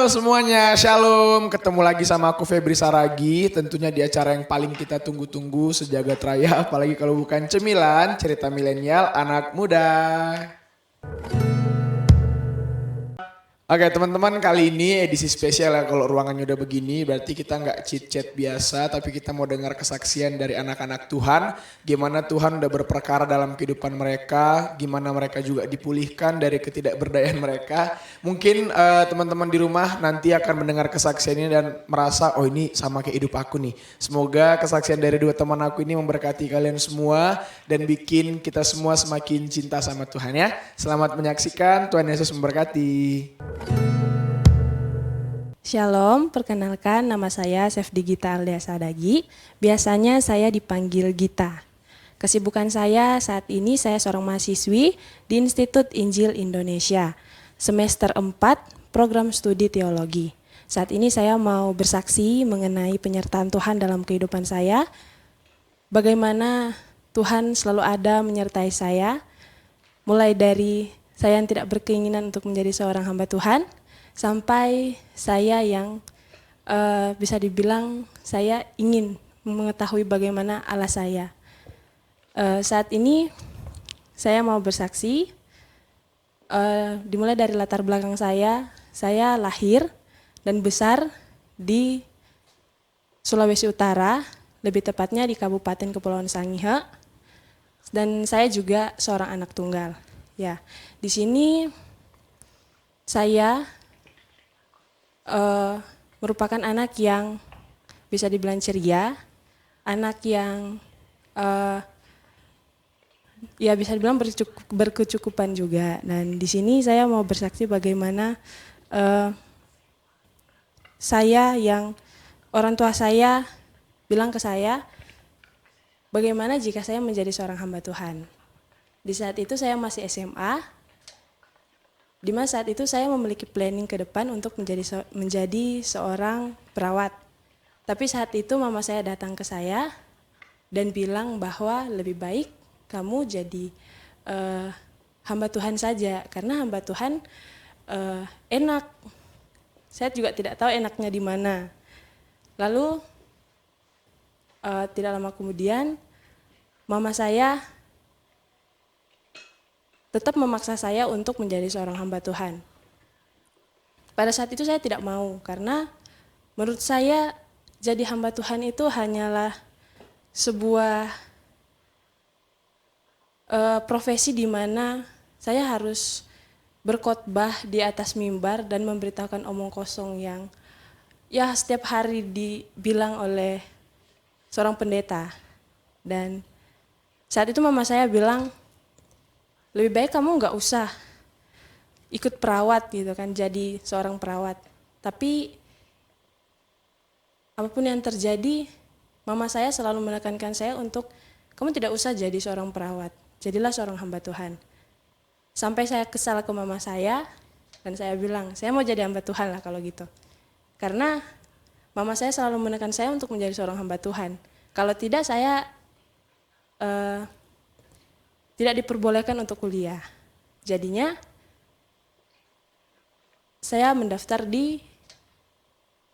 Halo semuanya, Shalom. Ketemu lagi sama aku Febri Saragi. Tentunya di acara yang paling kita tunggu-tunggu sejagat raya. Apalagi kalau bukan cemilan, cerita milenial anak muda. Oke teman-teman, kali ini edisi spesial ya. Kalau ruangannya udah begini berarti kita nggak chit chat biasa, tapi kita mau dengar kesaksian dari anak-anak Tuhan. Gimana Tuhan udah berperkara dalam kehidupan mereka, gimana mereka juga dipulihkan dari ketidakberdayaan mereka. Mungkin teman-teman di rumah nanti akan mendengar kesaksian ini dan merasa, oh ini sama kayak hidup aku nih. Semoga kesaksian dari dua teman aku ini memberkati kalian semua dan bikin kita semua semakin cinta sama Tuhan ya. Selamat menyaksikan, Tuhan Yesus memberkati. Shalom, perkenalkan nama saya Sefdi Gita alias Sadagi. Biasanya saya dipanggil Gita. Kesibukan saya saat ini saya seorang mahasiswi di Institut Injil Indonesia. Semester 4, program studi teologi. Saat ini saya mau bersaksi mengenai penyertaan Tuhan dalam kehidupan saya. Bagaimana Tuhan selalu ada menyertai saya. Mulai dari saya yang tidak berkeinginan untuk menjadi seorang hamba Tuhan, sampai saya yang bisa dibilang saya ingin mengetahui bagaimana Allah saya. Saat ini saya mau bersaksi, dimulai dari latar belakang saya lahir dan besar di Sulawesi Utara, lebih tepatnya di Kabupaten Kepulauan Sangihe, dan saya juga seorang anak tunggal. Ya, di sini saya merupakan anak yang bisa dibilang ceria, anak yang ya bisa dibilang berkecukupan juga. Dan di sini saya mau bersaksi bagaimana saya yang orang tua saya bilang ke saya, bagaimana jika saya menjadi seorang hamba Tuhan. Di saat itu saya masih SMA, di mana saat itu saya memiliki planning ke depan untuk menjadi seorang perawat. Tapi saat itu mama saya datang ke saya dan bilang bahwa lebih baik kamu jadi hamba Tuhan saja, karena hamba Tuhan enak. Saya juga tidak tahu enaknya di mana. Lalu tidak lama kemudian mama saya tetap memaksa saya untuk menjadi seorang hamba Tuhan. Pada saat itu saya tidak mau, karena menurut saya jadi hamba Tuhan itu hanyalah sebuah profesi di mana saya harus berkhotbah di atas mimbar dan memberitahukan omong kosong yang ya setiap hari dibilang oleh seorang pendeta. Dan saat itu mama saya bilang, lebih baik kamu nggak usah ikut perawat gitu kan, jadi seorang perawat. Tapi apapun yang terjadi, mama saya selalu menekankan saya untuk kamu tidak usah jadi seorang perawat, jadilah seorang hamba Tuhan. Sampai saya kesal ke mama saya dan saya bilang, saya mau jadi hamba Tuhan lah kalau gitu. Karena mama saya selalu menekan saya untuk menjadi seorang hamba Tuhan. Kalau tidak saya tidak diperbolehkan untuk kuliah. Jadinya saya mendaftar di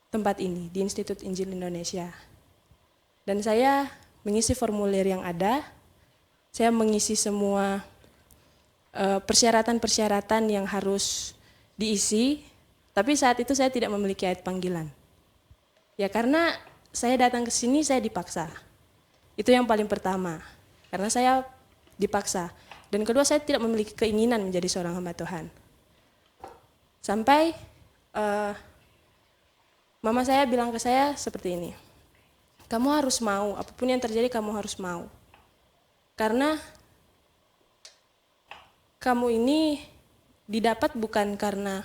tempat ini, di Institut Injil Indonesia. Dan saya mengisi formulir yang ada, saya mengisi semua persyaratan-persyaratan yang harus diisi, tapi saat itu saya tidak memiliki ayat panggilan. Ya karena saya datang ke sini saya dipaksa. Itu yang paling pertama, karena saya dipaksa. Dan kedua, saya tidak memiliki keinginan menjadi seorang hamba Tuhan. Sampai mama saya bilang ke saya seperti ini, kamu harus mau, apapun yang terjadi kamu harus mau. Karena kamu ini didapat bukan karena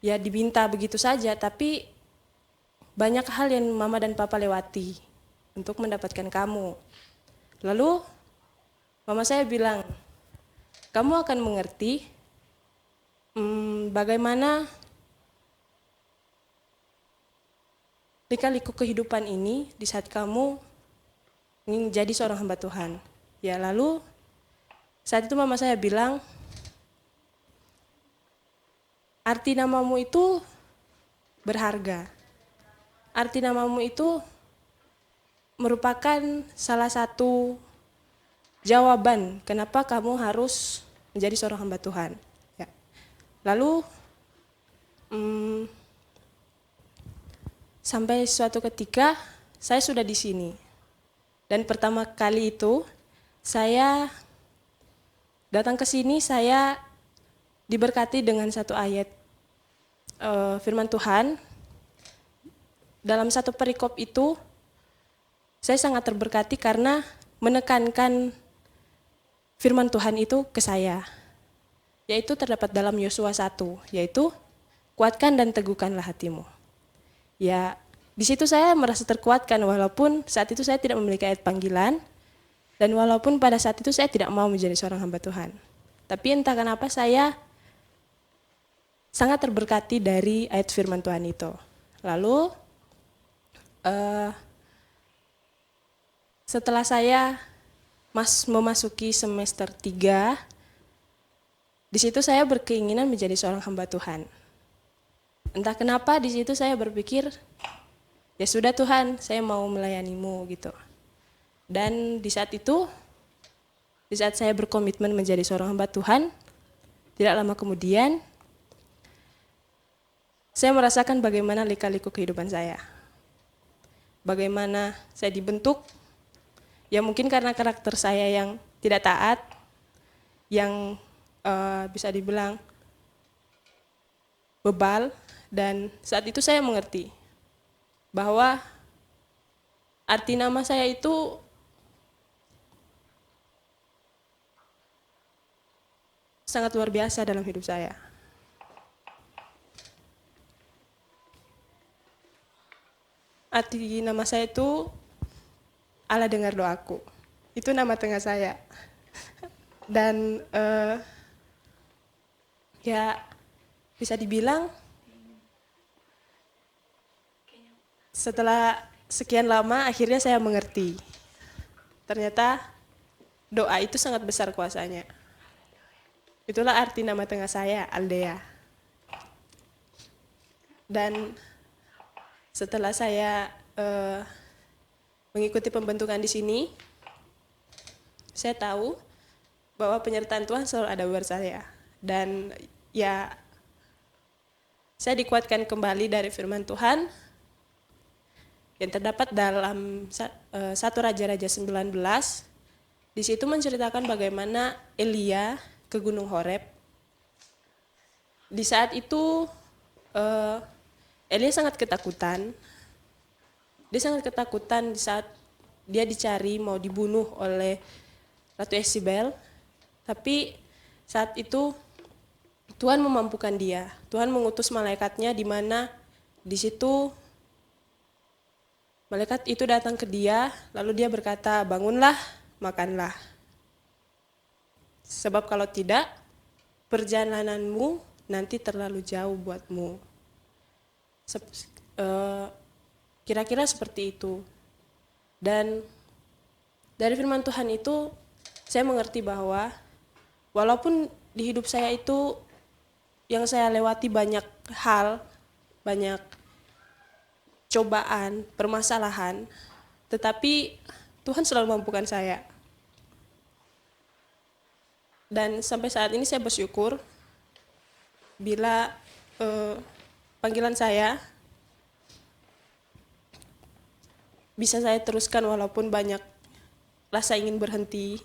ya diminta begitu saja, tapi banyak hal yang mama dan papa lewati untuk mendapatkan kamu. Lalu mama saya bilang, kamu akan mengerti bagaimana lika-liku kehidupan ini di saat kamu ingin jadi seorang hamba Tuhan. Ya lalu saat itu mama saya bilang, arti namamu itu berharga. Arti namamu itu merupakan salah satu jawaban kenapa kamu harus menjadi seorang hamba Tuhan. Ya. Lalu sampai suatu ketika saya sudah di sini. Dan pertama kali itu saya datang ke sini, saya diberkati dengan satu ayat firman Tuhan. Dalam satu perikop itu saya sangat terberkati karena menekankan firman Tuhan itu ke saya. Yaitu terdapat dalam Yosua 1, yaitu kuatkan dan teguhkanlah hatimu. Ya, di situ saya merasa terkuatkan walaupun saat itu saya tidak memiliki ayat panggilan dan walaupun pada saat itu saya tidak mau menjadi seorang hamba Tuhan. Tapi entah kenapa saya sangat terberkati dari ayat firman Tuhan itu. Lalu setelah saya memasuki semester 3, di situ saya berkeinginan menjadi seorang hamba Tuhan. Entah kenapa di situ saya berpikir, ya sudah Tuhan, saya mau melayanimu gitu. Dan di saat itu, di saat saya berkomitmen menjadi seorang hamba Tuhan, tidak lama kemudian, saya merasakan bagaimana lika-liku kehidupan saya. Bagaimana saya dibentuk, ya mungkin karena karakter saya yang tidak taat, yang bisa dibilang bebal, dan saat itu saya mengerti bahwa arti nama saya itu sangat luar biasa dalam hidup saya. Arti nama saya itu Allah dengar doaku. Itu nama tengah saya. Dan ya bisa dibilang setelah sekian lama akhirnya saya mengerti. Ternyata doa itu sangat besar kuasanya. Itulah arti nama tengah saya, Aldea. Dan setelah saya mengikuti pembentukan di sini, saya tahu bahwa penyertaan Tuhan selalu ada buat saya. Dan ya, saya dikuatkan kembali dari firman Tuhan yang terdapat dalam 1 Raja-Raja 19. Di situ menceritakan bagaimana Elia ke Gunung Horeb. Di saat itu Elia sangat ketakutan. Dia sangat ketakutan di saat dia dicari mau dibunuh oleh Ratu Yezebel. Tapi saat itu Tuhan memampukan dia. Tuhan mengutus malaikatnya di mana di situ malaikat itu datang ke dia, lalu dia berkata, bangunlah, makanlah. Sebab kalau tidak, perjalananmu nanti terlalu jauh buatmu. Kira-kira seperti itu. Dan dari firman Tuhan itu, saya mengerti bahwa walaupun di hidup saya itu yang saya lewati banyak hal, banyak cobaan, permasalahan, tetapi Tuhan selalu mampukan saya. Dan sampai saat ini saya bersyukur bila panggilan saya bisa saya teruskan walaupun banyak rasa ingin berhenti,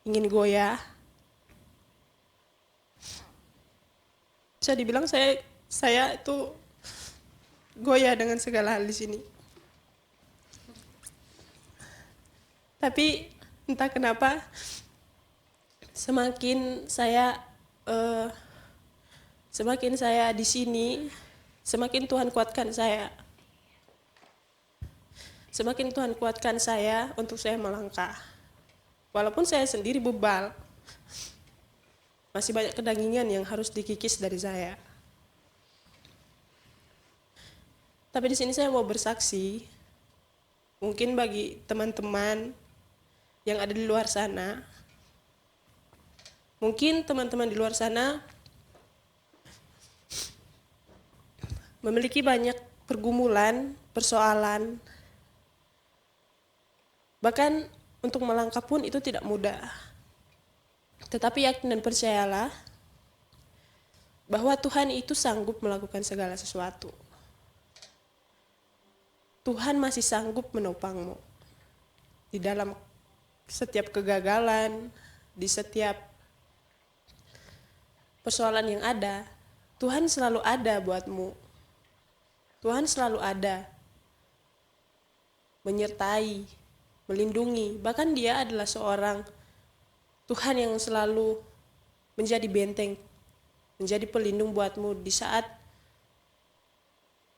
ingin goyah. Bisa dibilang saya itu goyah dengan segala hal di sini. Tapi entah kenapa semakin saya di sini, semakin Tuhan kuatkan saya. Semakin Tuhan kuatkan saya untuk saya melangkah. Walaupun saya sendiri bebal, masih banyak kedagingan yang harus dikikis dari saya. Tapi di sini saya mau bersaksi, mungkin bagi teman-teman yang ada di luar sana, mungkin teman-teman di luar sana memiliki banyak pergumulan, persoalan. Bahkan untuk melangkah pun itu tidak mudah. Tetapi yakin dan percayalah bahwa Tuhan itu sanggup melakukan segala sesuatu. Tuhan masih sanggup menopangmu di dalam setiap kegagalan, di setiap persoalan yang ada. Tuhan selalu ada buatmu. Tuhan selalu ada, menyertai, melindungi. Bahkan Dia adalah seorang Tuhan yang selalu menjadi benteng, menjadi pelindung buatmu di saat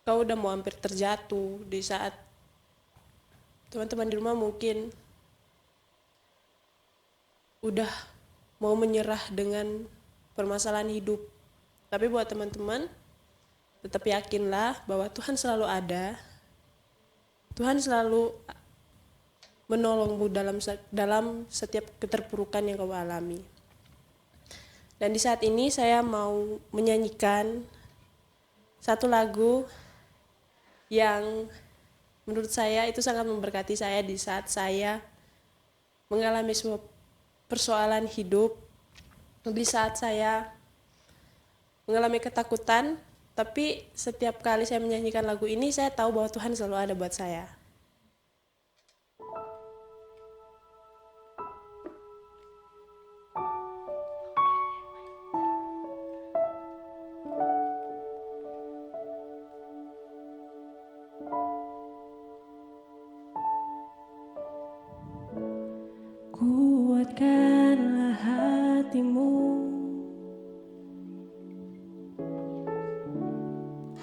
kau udah mau hampir terjatuh, di saat teman-teman di rumah mungkin udah mau menyerah dengan permasalahan hidup. Tapi buat teman-teman, tetap yakinlah bahwa Tuhan selalu ada. Tuhan selalu menolongmu dalam setiap keterpurukan yang kau alami. Dan di saat ini saya mau menyanyikan satu lagu yang menurut saya itu sangat memberkati saya di saat saya mengalami sebuah persoalan hidup, di saat saya mengalami ketakutan. Tapi setiap kali saya menyanyikan lagu ini, saya tahu bahwa Tuhan selalu ada buat saya. Kuatkanlah hatimu,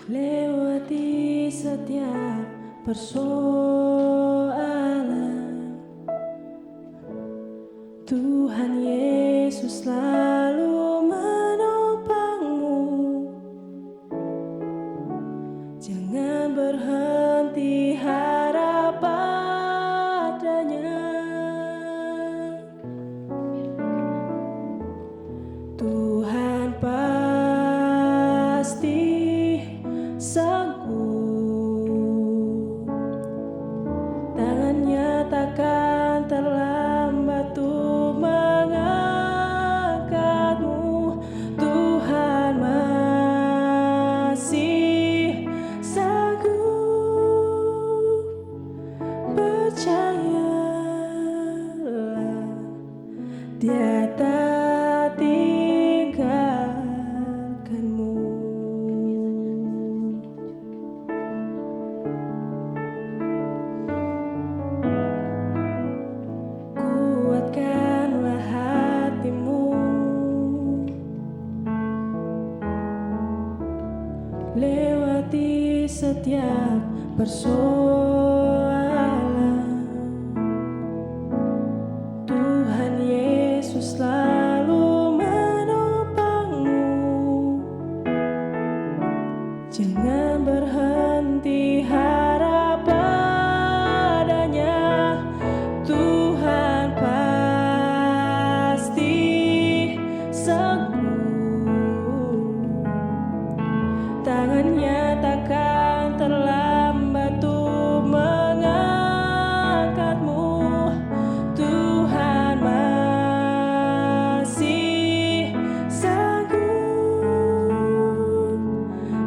lewati setiap persoalan. Tuhan Yesus selalu menopangmu. Jangan berhenti harap padanya. Tuhan pasti sanggup. Tangannya takkan terlambat untuk mengangkatmu. Tuhan masih sanggup. Percayalah, Dia tak tinggalkanmu. Kuatkanlah hatimu, lewati setiap persoalan. Tuhan Yesus selalu menopangmu. Jangan berhenti harap padanya. Tuhan pasti sanggup. Tangannya takkan terlambat untuk mengangkatmu. Tuhan masih sanggup.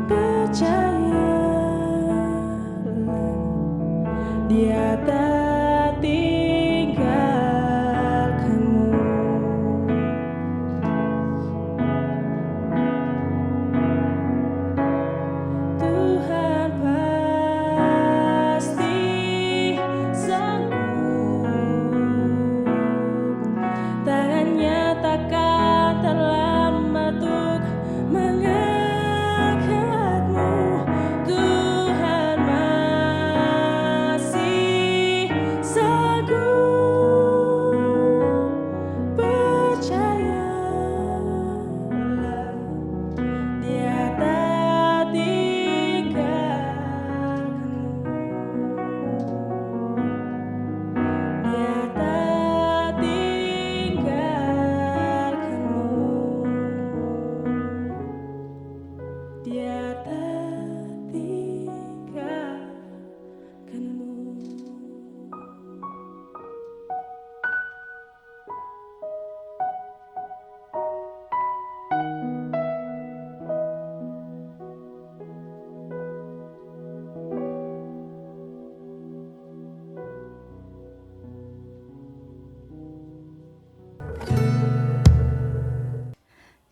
Percayalah,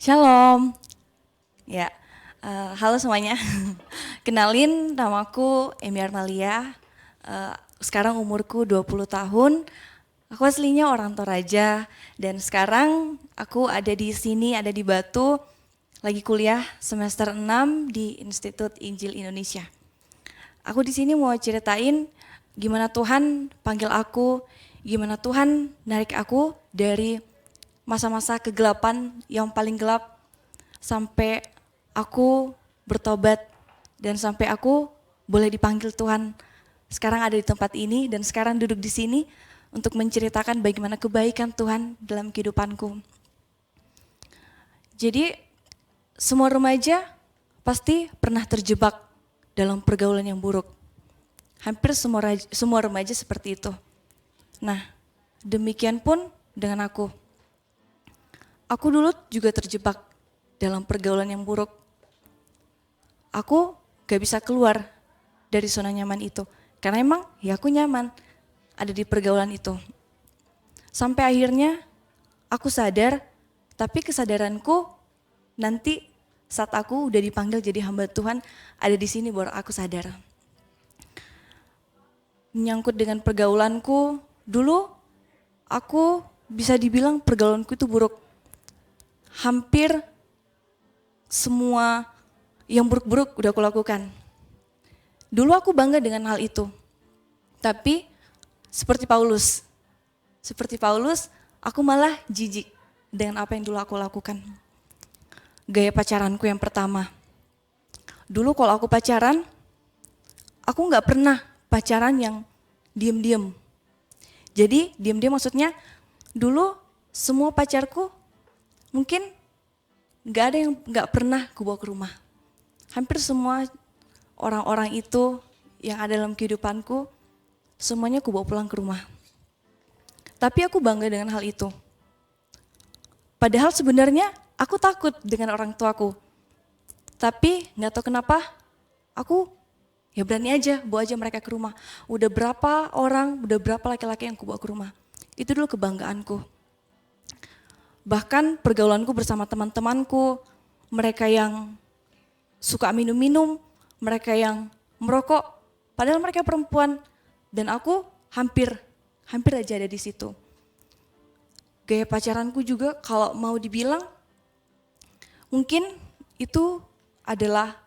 Shalom. Ya, halo semuanya. Kenalin, namaku Emi Armalia. Sekarang umurku 20 tahun. Aku aslinya orang Toraja dan sekarang aku ada di sini, ada di Batu, lagi kuliah semester 6 di Institut Injil Indonesia. Aku di sini mau ceritain gimana Tuhan panggil aku, gimana Tuhan narik aku dari masa-masa kegelapan yang paling gelap sampai aku bertobat dan sampai aku boleh dipanggil Tuhan. Sekarang ada di tempat ini dan sekarang duduk di sini untuk menceritakan bagaimana kebaikan Tuhan dalam kehidupanku. Jadi semua remaja pasti pernah terjebak dalam pergaulan yang buruk. Hampir semua remaja seperti itu. Nah, demikian pun dengan aku. Aku dulu juga terjebak dalam pergaulan yang buruk. Aku gak bisa keluar dari zona nyaman itu. Karena emang ya aku nyaman ada di pergaulan itu. Sampai akhirnya aku sadar, tapi kesadaranku nanti saat aku udah dipanggil jadi hamba Tuhan, ada di sini baru aku sadar. Menyangkut dengan pergaulanku, dulu aku bisa dibilang pergaulanku itu buruk. Hampir semua yang buruk-buruk udah aku lakukan. Dulu aku bangga dengan hal itu. Tapi seperti Paulus, aku malah jijik dengan apa yang dulu aku lakukan. Gaya pacaranku yang pertama. Dulu kalau aku pacaran, aku gak pernah pacaran yang diem-diem. Jadi diem-diem maksudnya dulu semua pacarku mungkin gak ada yang gak pernah kubawa ke rumah. Hampir semua orang-orang itu yang ada dalam kehidupanku, semuanya kubawa pulang ke rumah. Tapi aku bangga dengan hal itu. Padahal sebenarnya aku takut dengan orang tuaku. Tapi gak tahu kenapa aku ya berani aja bawa aja mereka ke rumah. Udah berapa laki-laki yang kubawa ke rumah. Itu dulu kebanggaanku. Bahkan pergaulanku bersama teman-temanku, mereka yang suka minum-minum, mereka yang merokok, padahal mereka perempuan. Dan aku hampir aja ada di situ. Gaya pacaranku juga kalau mau dibilang mungkin itu adalah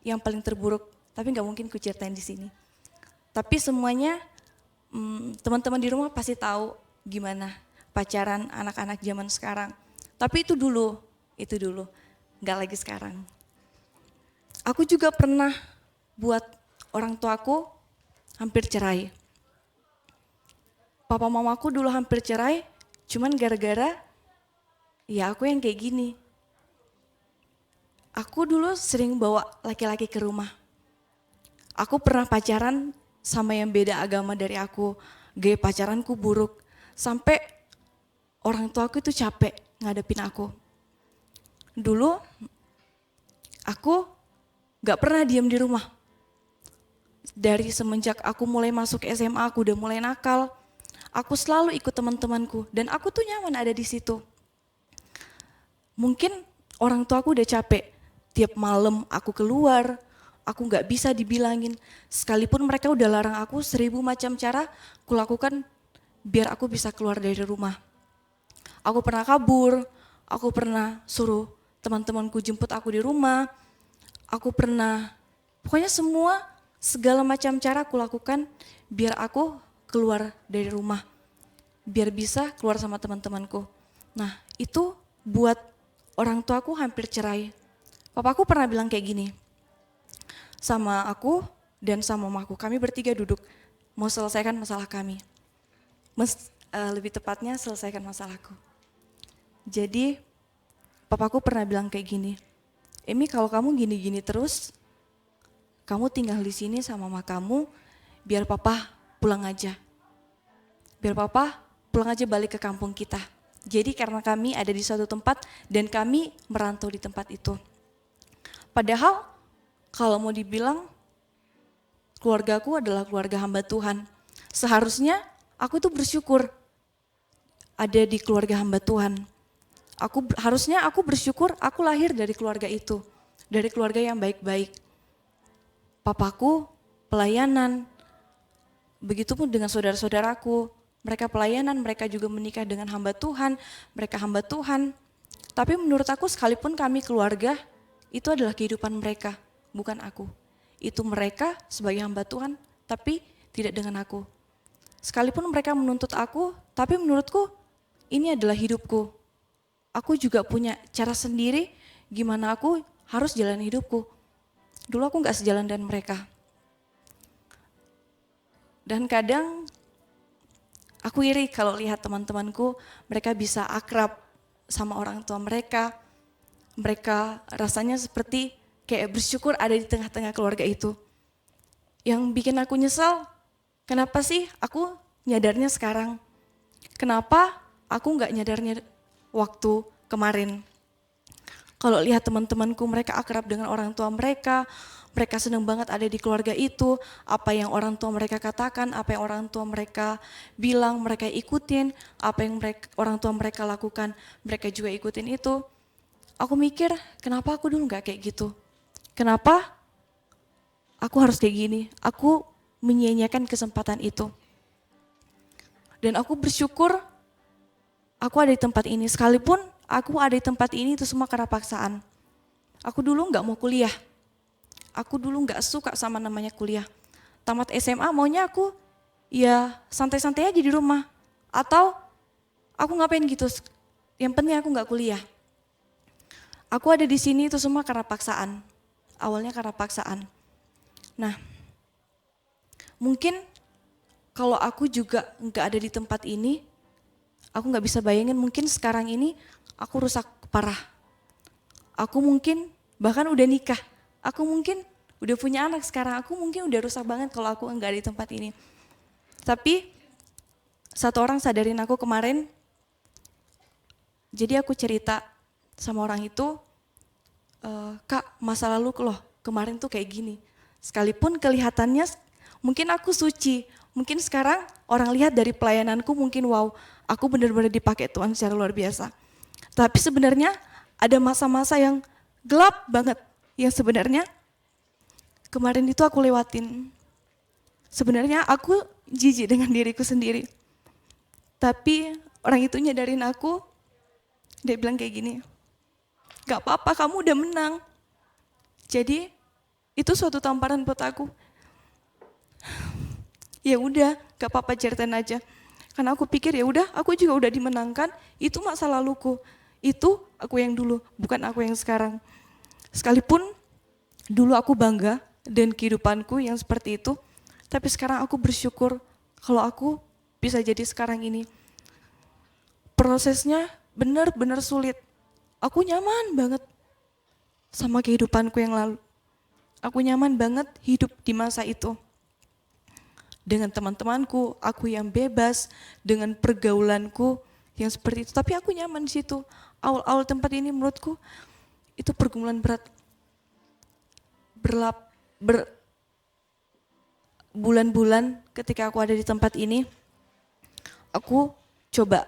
yang paling terburuk, tapi nggak mungkin ku ceritain di sini. Tapi semuanya teman-teman di rumah pasti tahu gimana pacaran anak-anak zaman sekarang. Tapi itu dulu, nggak lagi sekarang. Aku juga pernah buat orang tuaku hampir cerai. Papa mamaku dulu hampir cerai, cuman gara-gara ya aku yang kayak gini. Aku dulu sering bawa laki-laki ke rumah. Aku pernah pacaran sama yang beda agama dari aku. Gaya pacaranku buruk. Sampai orang tuaku itu capek ngadepin aku. Dulu aku gak pernah diam di rumah. Dari semenjak aku mulai masuk SMA, aku udah mulai nakal. Aku selalu ikut teman-temanku dan aku tuh nyaman ada di situ. Mungkin orang tua aku udah capek. Tiap malam aku keluar, aku gak bisa dibilangin. Sekalipun mereka udah larang aku 1000 macam cara, aku lakukan biar aku bisa keluar dari rumah. Aku pernah kabur, aku pernah suruh teman-temanku jemput aku di rumah. Aku pernah, pokoknya segala macam cara aku lakukan biar aku keluar dari rumah, biar bisa keluar sama teman-temanku. Nah itu buat orang tuaku hampir cerai. Papaku pernah bilang kayak gini, sama aku dan sama mamaku, kami bertiga duduk mau selesaikan masalah kami. Lebih tepatnya selesaikan masalahku. Jadi papaku pernah bilang kayak gini, Emi kalau kamu gini-gini terus, kamu tinggal di sini sama mama kamu, biar papa pulang aja. Biar papa pulang aja balik ke kampung kita. Jadi karena kami ada di suatu tempat dan kami merantau di tempat itu. Padahal kalau mau dibilang keluargaku adalah keluarga hamba Tuhan. Seharusnya aku tuh bersyukur ada di keluarga hamba Tuhan. Harusnya aku bersyukur aku lahir dari keluarga itu, dari keluarga yang baik-baik. Papaku pelayanan, begitupun dengan saudara-saudaraku, mereka pelayanan, mereka juga menikah dengan hamba Tuhan, mereka hamba Tuhan. Tapi menurut aku sekalipun kami keluarga, itu adalah kehidupan mereka, bukan aku. Itu mereka sebagai hamba Tuhan, tapi tidak dengan aku. Sekalipun mereka menuntut aku, tapi menurutku ini adalah hidupku. Aku juga punya cara sendiri gimana aku harus jalan hidupku. Dulu aku gak sejalan dengan mereka. Dan kadang aku iri kalau lihat teman-temanku, mereka bisa akrab sama orang tua mereka. Mereka rasanya seperti kayak bersyukur ada di tengah-tengah keluarga itu. Yang bikin aku nyesal, kenapa sih aku nyadarnya sekarang? Kenapa aku gak nyadarnya waktu kemarin? Kalau lihat teman-temanku mereka akrab dengan orang tua mereka senang banget ada di keluarga itu, apa yang orang tua mereka katakan, apa yang orang tua mereka bilang, mereka ikutin, apa yang orang tua mereka lakukan, mereka juga ikutin itu. Aku mikir, kenapa aku dulu gak kayak gitu? Kenapa aku harus kayak gini? Aku menyia-nyiakan kesempatan itu. Dan aku bersyukur aku ada di tempat ini, sekalipun aku ada di tempat ini itu semua karena paksaan. Aku dulu gak mau kuliah. Aku dulu gak suka sama namanya kuliah. Tamat SMA maunya aku ya santai-santai aja di rumah. Atau aku ngapain gitu, yang penting aku gak kuliah. Aku ada di sini itu semua karena paksaan. Awalnya karena paksaan. Nah, mungkin kalau aku juga gak ada di tempat ini, aku gak bisa bayangin mungkin sekarang ini aku rusak parah. Aku mungkin bahkan udah nikah. Aku mungkin udah punya anak sekarang. Aku mungkin udah rusak banget kalau aku enggak di tempat ini. Tapi satu orang sadarin aku kemarin. Jadi aku cerita sama orang itu, Kak, masa lalu loh kemarin tuh kayak gini. Sekalipun kelihatannya mungkin aku suci. Mungkin sekarang orang lihat dari pelayananku mungkin wow, aku benar-benar dipakai Tuhan secara luar biasa. Tapi sebenarnya ada masa-masa yang gelap banget. Yang sebenarnya kemarin itu aku lewatin. Sebenarnya aku jijik dengan diriku sendiri. Tapi orang itu nyadarin aku, dia bilang kayak gini, gak apa-apa kamu udah menang. Jadi itu suatu tamparan buat aku. Ya udah, gak apa-apa ceritain aja. Karena aku pikir ya udah, aku juga udah dimenangkan, itu masa laluku. Itu aku yang dulu, bukan aku yang sekarang. Sekalipun dulu aku bangga dengan kehidupanku yang seperti itu, tapi sekarang aku bersyukur kalau aku bisa jadi sekarang ini. Prosesnya benar-benar sulit. Aku nyaman banget sama kehidupanku yang lalu. Aku nyaman banget hidup di masa itu. Dengan teman-temanku, aku yang bebas, dengan pergaulanku yang seperti itu. Tapi aku nyaman di situ. Awal-awal tempat ini menurutku itu pergumulan berat. Bulan-bulan ketika aku ada di tempat ini, aku coba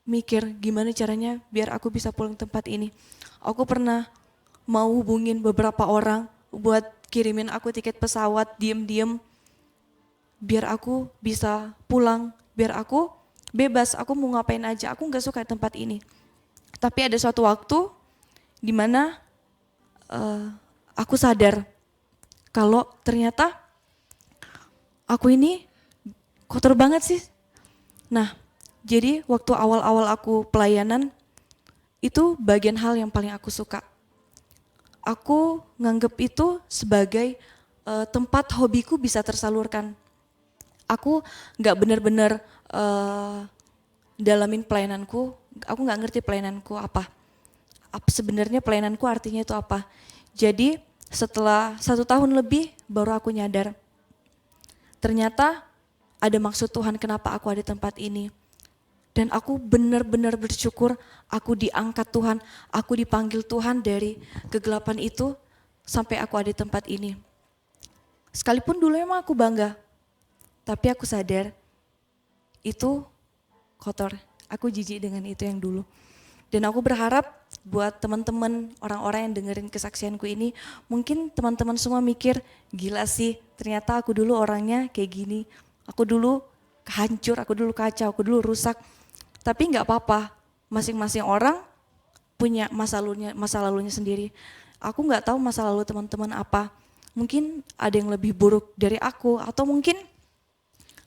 mikir gimana caranya biar aku bisa pulang ke tempat ini. Aku pernah mau hubungin beberapa orang buat kirimin aku tiket pesawat diem-diem biar aku bisa pulang, biar aku bebas, aku mau ngapain aja, aku gak suka tempat ini. Tapi ada suatu waktu di mana aku sadar kalau ternyata aku ini kotor banget sih. Nah, jadi waktu awal-awal aku pelayanan, itu bagian hal yang paling aku suka. Aku nganggep itu sebagai tempat hobiku bisa tersalurkan. Aku gak benar-benar dalamin pelayananku, aku gak ngerti pelayananku apa sebenarnya pelayananku artinya itu apa. Jadi setelah 1 tahun lebih baru aku nyadar, ternyata ada maksud Tuhan kenapa aku ada di tempat ini. Dan aku benar-benar bersyukur aku diangkat Tuhan, aku dipanggil Tuhan dari kegelapan itu sampai aku ada di tempat ini. Sekalipun dulu emang aku bangga, tapi aku sadar itu kotor, aku jijik dengan itu yang dulu. Dan aku berharap buat teman-teman orang-orang yang dengerin kesaksianku ini, mungkin teman-teman semua mikir, gila sih ternyata aku dulu orangnya kayak gini. Aku dulu hancur, aku dulu kacau, aku dulu rusak. Tapi nggak apa-apa, masing-masing orang punya masa lalunya sendiri. Aku nggak tahu masa lalu teman-teman apa. Mungkin ada yang lebih buruk dari aku, atau mungkin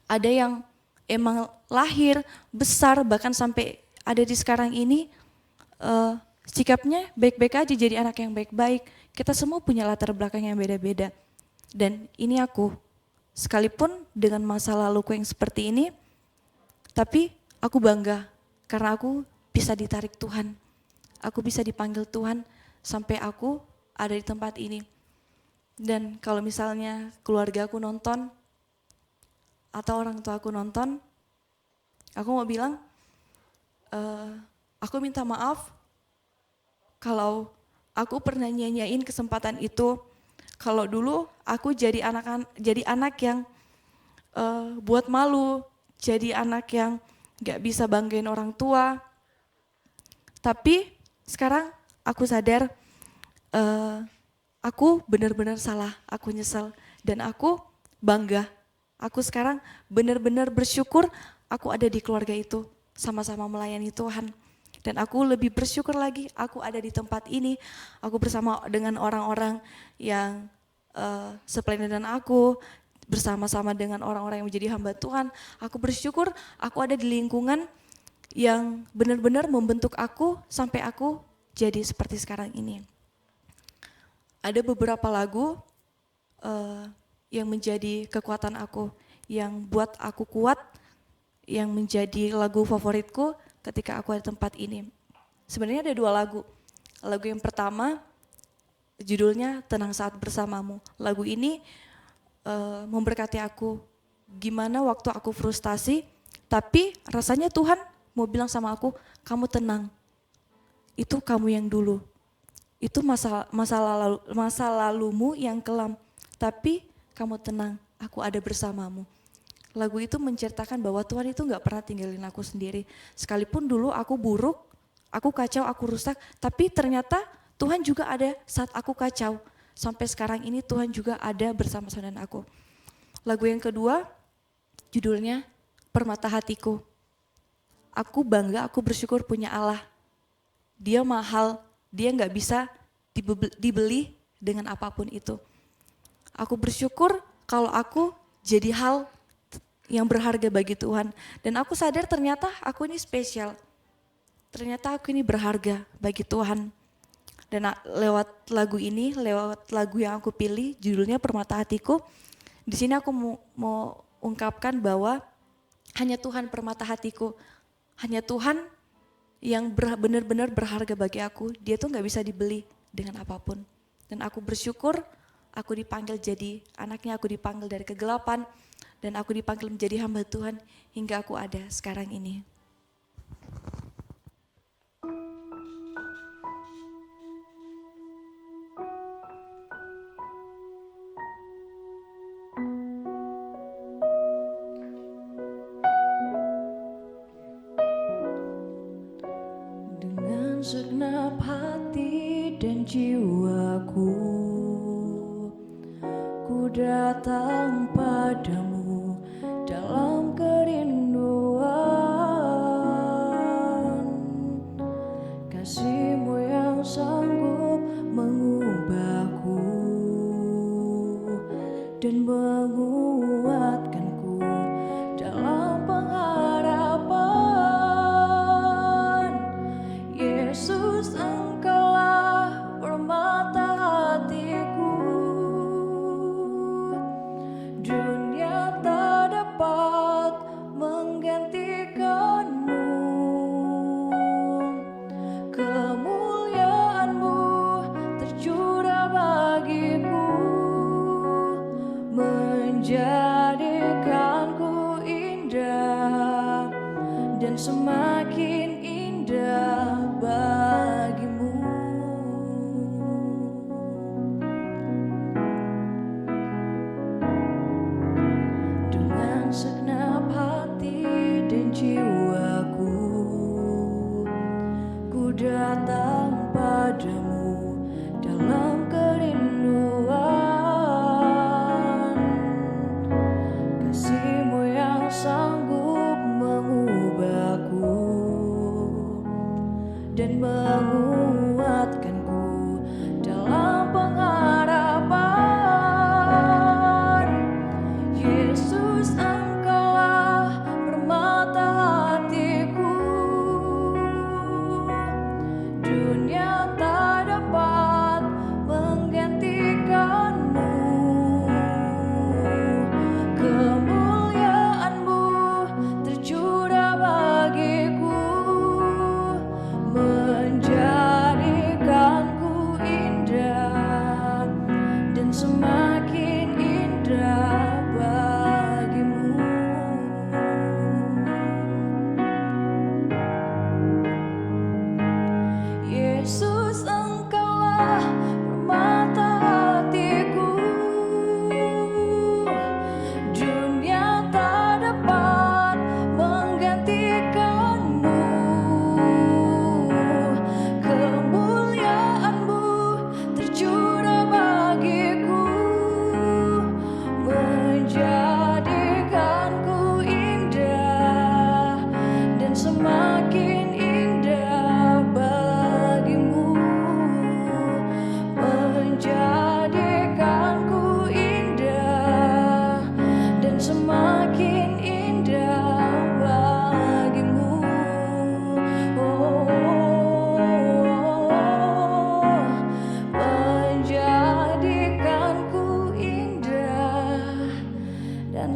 ada yang emang lahir, besar, bahkan sampai ada di sekarang ini, sikapnya baik-baik aja, jadi anak yang baik-baik. Kita semua punya latar belakang yang beda-beda. Dan ini aku, sekalipun dengan masa laluku yang seperti ini, tapi aku bangga karena aku bisa ditarik Tuhan. Aku bisa dipanggil Tuhan sampai aku ada di tempat ini. Dan kalau misalnya keluarga aku nonton, atau orang tua aku nonton, aku mau bilang, aku minta maaf kalau aku pernah nyanyain kesempatan itu. Kalau dulu aku jadi anak yang buat malu, jadi anak yang gak bisa banggain orang tua. Tapi sekarang aku sadar aku benar-benar salah, aku nyesel, dan aku bangga. Aku sekarang benar-benar bersyukur aku ada di keluarga itu, sama-sama melayani Tuhan. Dan aku lebih bersyukur lagi aku ada di tempat ini, aku bersama dengan orang-orang yang sepelajaran aku, bersama-sama dengan orang-orang yang menjadi hamba Tuhan. Aku bersyukur aku ada di lingkungan yang benar-benar membentuk aku sampai aku jadi seperti sekarang ini. Ada beberapa lagu yang menjadi kekuatan aku, yang buat aku kuat, yang menjadi lagu favoritku ketika aku ada di tempat ini. Sebenarnya ada 2 lagu. Lagu yang pertama judulnya Tenang Saat Bersamamu. Lagu ini memberkati aku. Gimana waktu aku frustasi, tapi rasanya Tuhan mau bilang sama aku, kamu tenang. Itu kamu yang dulu. Itu masa lalumu yang kelam. Tapi kamu tenang, aku ada bersamamu. Lagu itu menceritakan bahwa Tuhan itu gak pernah tinggalin aku sendiri. Sekalipun dulu aku buruk, aku kacau, aku rusak, tapi ternyata Tuhan juga ada saat aku kacau. Sampai sekarang ini Tuhan juga ada bersama-sama dengan aku. Lagu yang kedua, judulnya Permata Hatiku. Aku bangga, aku bersyukur punya Allah. Dia mahal, dia gak bisa dibeli dengan apapun itu. Aku bersyukur kalau aku jadi hal yang berharga bagi Tuhan. Dan aku sadar ternyata aku ini spesial. Ternyata aku ini berharga bagi Tuhan. Dan lewat lagu ini, lewat lagu yang aku pilih, judulnya Permata Hatiku, di sini aku mau ungkapkan bahwa hanya Tuhan permata hatiku. Hanya Tuhan yang benar-benar berharga bagi aku. Dia tuh gak bisa dibeli dengan apapun. Dan aku bersyukur aku dipanggil jadi anaknya, aku dipanggil dari kegelapan, dan aku dipanggil menjadi hamba Tuhan hingga aku ada sekarang ini. Dengan segenap hati dan jiwaku, ku datang padamu dalam kerinduan. Kasih-Mu yang sanggup mengubahku dan menguatkanku dalam pengharapan. Yesus, Engkaulah permata hatiku. Dunia tak dapat menggantikanmu. Kemuliaan-Mu tercurah bagiku, menjadi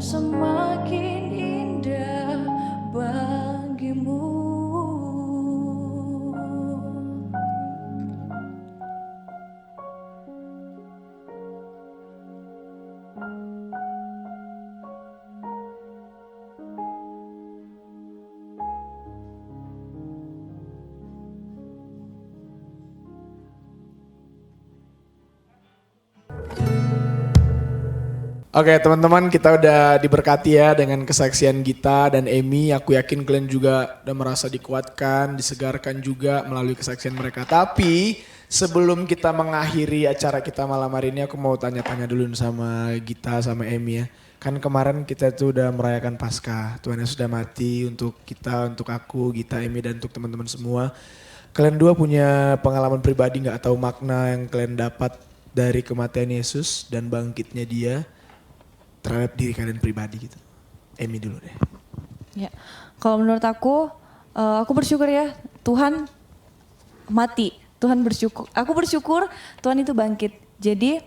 semakin indah bagimu. Oke teman-teman, kita udah diberkati ya dengan kesaksian Gita dan Emi. Aku yakin kalian juga udah merasa dikuatkan, disegarkan juga melalui kesaksian mereka. Tapi sebelum kita mengakhiri acara kita malam hari ini, aku mau tanya-tanya dulu sama Gita sama Emi ya. Kan kemarin kita tuh udah merayakan Paskah, Tuhan Yesus sudah mati untuk kita, untuk aku, Gita, Emi, dan untuk teman-teman semua. Kalian dua punya pengalaman pribadi nggak atau makna yang kalian dapat dari kematian Yesus dan bangkitnya dia terhadap diri kalian pribadi gitu? Emi dulu deh. Ya, kalau menurut aku bersyukur ya Tuhan mati, Tuhan bersyukur. Aku bersyukur Tuhan itu bangkit. Jadi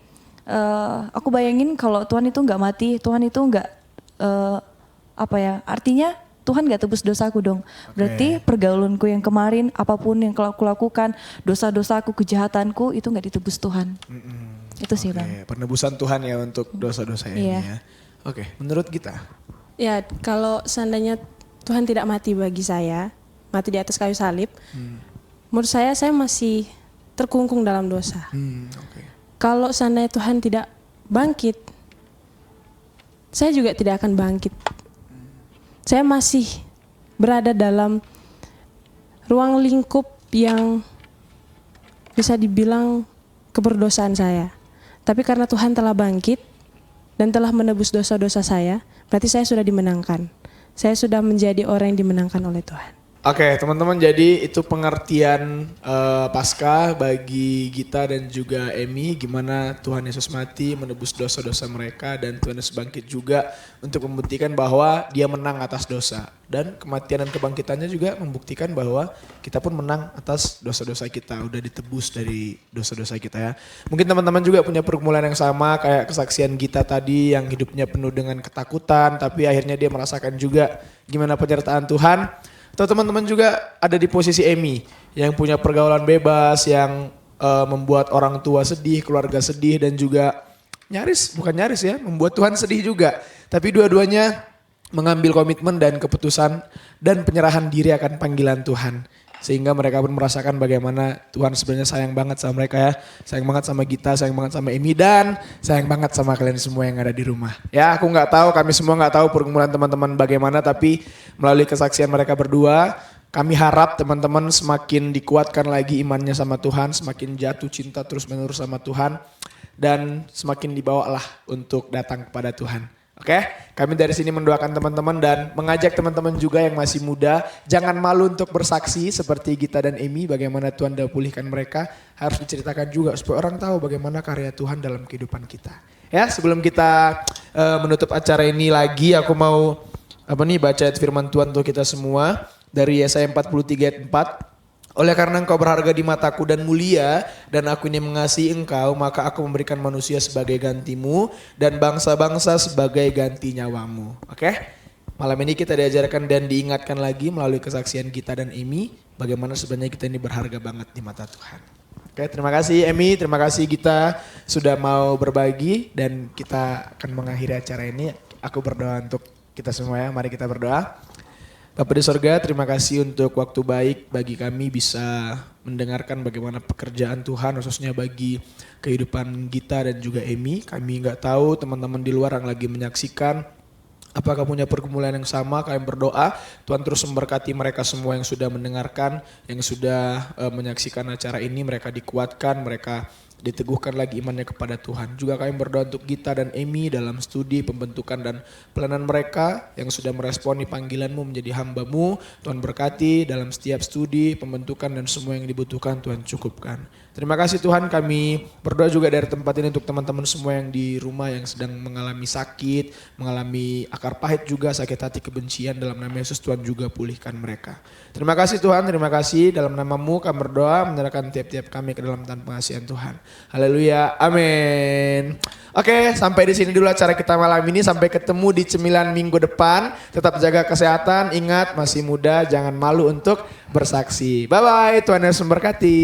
aku bayangin kalau Tuhan itu nggak mati, Tuhan itu nggak artinya Tuhan nggak tebus dosaku dong. Berarti pergaulanku yang kemarin, apapun yang aku lakukan, dosa-dosaku, kejahatanku itu nggak ditebus Tuhan. Itu sih Bang. Penebusan Tuhan ya untuk dosa-dosa ini Iya. ya. Oke, menurut kita? Ya, kalau seandainya Tuhan tidak mati bagi saya, mati di atas kayu salib, menurut saya masih terkungkung dalam dosa. Oke. Kalau seandainya Tuhan tidak bangkit, saya juga tidak akan bangkit. Saya masih berada dalam ruang lingkup yang bisa dibilang keberdosaan saya. Tapi karena Tuhan telah bangkit dan telah menebus dosa-dosa saya, berarti saya sudah dimenangkan. Saya sudah menjadi orang yang dimenangkan oleh Tuhan. Oke teman-teman, jadi itu pengertian Paskah bagi Gita dan juga Emi, gimana Tuhan Yesus mati menebus dosa-dosa mereka dan Tuhan Yesus bangkit juga untuk membuktikan bahwa dia menang atas dosa. Dan kematian dan kebangkitannya juga membuktikan bahwa kita pun menang atas dosa-dosa kita, udah ditebus dari dosa-dosa kita ya. Mungkin teman-teman juga punya pergumulan yang sama kayak kesaksian Gita tadi yang hidupnya penuh dengan ketakutan, tapi akhirnya dia merasakan juga gimana penyertaan Tuhan. Atau teman-teman juga ada di posisi Emi yang punya pergaulan bebas, yang membuat orang tua sedih, keluarga sedih, dan juga bukan nyaris ya, membuat Tuhan sedih juga. Tapi dua-duanya mengambil komitmen dan keputusan dan penyerahan diri akan panggilan Tuhan. Sehingga mereka pun merasakan bagaimana Tuhan sebenarnya sayang banget sama mereka ya. Sayang banget sama Gita, sayang banget sama Emi, dan sayang banget sama kalian semua yang ada di rumah. Ya aku gak tahu, kami semua gak tahu pergumulan teman-teman bagaimana, tapi melalui kesaksian mereka berdua, kami harap teman-teman semakin dikuatkan lagi imannya sama Tuhan, semakin jatuh cinta terus menerus sama Tuhan, dan semakin dibawalah untuk datang kepada Tuhan. Oke, kami dari sini mendoakan teman-teman dan mengajak teman-teman juga yang masih muda, jangan malu untuk bersaksi seperti Gita dan Emi, bagaimana Tuhan dah pulihkan mereka, harus diceritakan juga supaya orang tahu bagaimana karya Tuhan dalam kehidupan kita. Ya, sebelum kita menutup acara ini lagi, aku mau baca ayat firman Tuhan untuk kita semua dari Yesaya 43 ayat 4. Oleh karena engkau berharga di mataku dan mulia, dan aku ini mengasihi engkau, maka aku memberikan manusia sebagai gantimu dan bangsa-bangsa sebagai ganti nyawamu. Oke? Malam ini kita diajarkan dan diingatkan lagi melalui kesaksian Gita dan Emi, bagaimana sebenarnya kita ini berharga banget di mata Tuhan. Oke, terima kasih Emi, terima kasih Gita sudah mau berbagi, dan kita akan mengakhiri acara ini. Aku berdoa untuk kita semua ya, mari kita berdoa. Bapa di sorga, terima kasih untuk waktu baik bagi kami bisa mendengarkan bagaimana pekerjaan Tuhan, khususnya bagi kehidupan Gita dan juga Emi. Kami nggak tahu teman-teman di luar yang lagi menyaksikan apakah punya pergumulan yang sama. Kami berdoa Tuhan terus memberkati mereka semua yang sudah mendengarkan, yang sudah menyaksikan acara ini, mereka dikuatkan, mereka diteguhkan lagi imannya kepada Tuhan. Juga kami berdoa untuk Gita dan Emi dalam studi, pembentukan dan pelayanan mereka yang sudah meresponi panggilan-Mu menjadi hamba-Mu. Tuhan berkati dalam setiap studi, pembentukan dan semua yang dibutuhkan Tuhan cukupkan. Terima kasih Tuhan, kami berdoa juga dari tempat ini untuk teman-teman semua yang di rumah yang sedang mengalami sakit, mengalami akar pahit juga, sakit hati, kebencian. Dalam nama Yesus Tuhan juga pulihkan mereka. Terima kasih Tuhan, terima kasih. Dalam namamu kami berdoa, menyerahkan tiap-tiap kami ke dalam tangan pengasihan Tuhan. Haleluya, amin. Oke, sampai di sini dulu acara kita malam ini. Sampai ketemu di cemilan minggu depan. Tetap jaga kesehatan, ingat masih muda, jangan malu untuk bersaksi. Bye-bye, Tuhan Yesus memberkati.